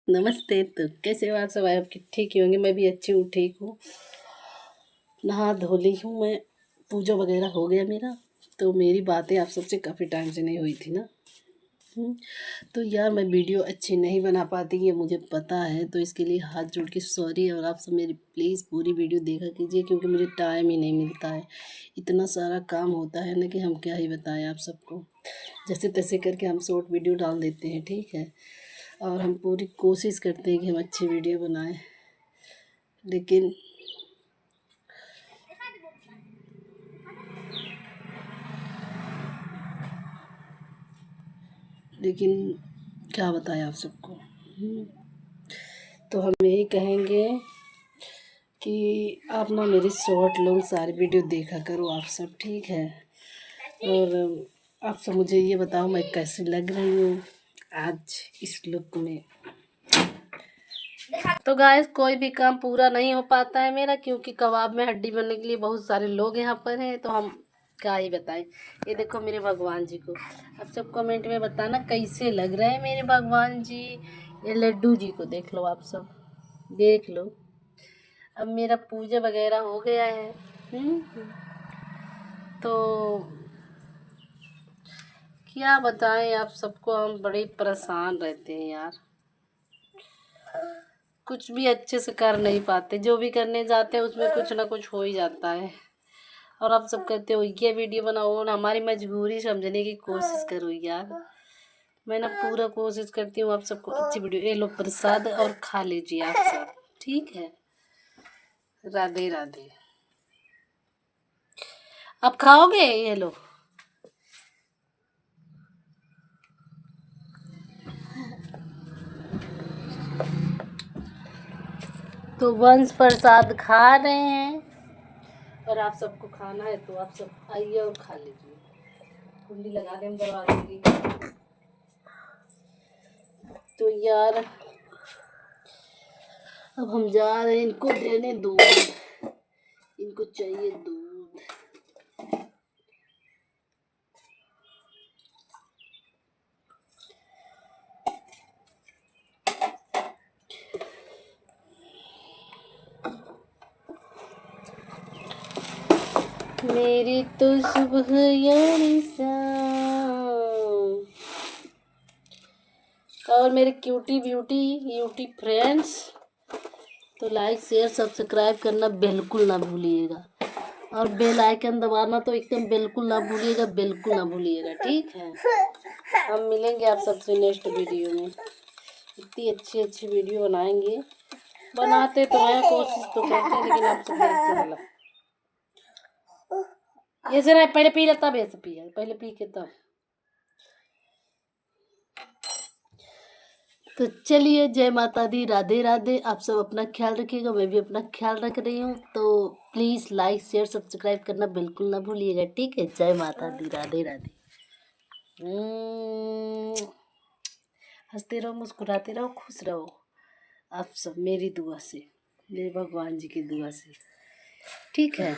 नमस्ते। तो कैसे हो आप सब? आपके ठीक ही होंगे। मैं भी अच्छी हूँ, ठीक हूँ। नहा धो ली हूँ मैं, पूजा वगैरह हो गया मेरा। तो मेरी बातें आप सबसे काफ़ी टाइम से नहीं हुई थी ना। तो यार मैं वीडियो अच्छी नहीं बना पाती, ये मुझे पता है। तो इसके लिए हाथ जोड़ के सॉरी। और आप सब मेरी प्लीज़ पूरी वीडियो देखा कीजिए, क्योंकि मुझे टाइम ही नहीं मिलता है। इतना सारा काम होता है ना कि हम क्या ही बताएं आप सबको। जैसे तैसे करके हम शॉर्ट वीडियो डाल देते हैं, ठीक है। और हम पूरी कोशिश करते हैं कि हम अच्छी वीडियो बनाएं, लेकिन क्या बताएं आप सबको। तो हम यही कहेंगे कि आप ना मेरी शॉर्ट लॉन्ग सारी वीडियो देखा करो आप सब, ठीक है। और आप सब मुझे ये बताओ मैं कैसी लग रही हूँ आज इस लुक में। तो गाइस कोई भी काम पूरा नहीं हो पाता है मेरा, क्योंकि कबाब में हड्डी बनने के लिए बहुत सारे लोग यहाँ पर हैं। तो हम क्या ही बताएं। ये देखो मेरे भगवान जी को, आप सब कमेंट में बताना कैसे लग रहे हैं मेरे भगवान जी। ये लड्डू जी को देख लो, आप सब देख लो। अब मेरा पूजा वगैरह हो गया है। तो क्या बताएं आप सबको, हम बड़े परेशान रहते हैं यार। कुछ भी अच्छे से कर नहीं पाते, जो भी करने जाते हैं उसमें कुछ ना कुछ हो ही जाता है। और आप सब कहते हो ये वीडियो बनाओ ना, हमारी मजबूरी समझने की कोशिश करो यार। मैं ना पूरा कोशिश करती हूँ आप सबको अच्छी वीडियो। ये लो प्रसाद और खा लीजिए आप सब, ठीक है। राधे राधे। आप खाओगे? ये लो। तो वंश प्रसाद खा रहे हैं, और आप सबको खाना है तो आप सब आइए और खा लीजिए। कुंडी लगा दें दरवाजे की। तो यार अब हम जा रहे हैं इनको देने दूध, इनको चाहिए दूध। मेरी तो सुबह यारी शाम। और मेरे क्यूटी ब्यूटी यूटी फ्रेंड्स, तो लाइक शेयर सब्सक्राइब करना बिल्कुल ना भूलिएगा। और बेल आइकन दबाना तो एकदम बिल्कुल ना भूलिएगा, बिल्कुल ना भूलिएगा, ठीक है। हम मिलेंगे आप सबसे नेक्स्ट वीडियो में। इतनी अच्छी अच्छी वीडियो बनाएंगे, बनाते तो हैं, कोशिश तो करते हैं, लेकिन आप सब देखते हैं। ये जरा पहले पी लेता, ऐसे पी है पहले पी के तब। तो चलिए, जय माता दी, राधे राधे। आप सब अपना ख्याल रखिएगा, मैं भी अपना ख्याल रख रही हूँ। तो प्लीज़ लाइक शेयर सब्सक्राइब करना बिल्कुल ना भूलिएगा, ठीक है। जय माता दी, राधे राधे। हंसते रहो, मुस्कुराते रहो, खुश रहो आप सब, मेरी दुआ से, मेरे भगवान जी की दुआ से, ठीक है।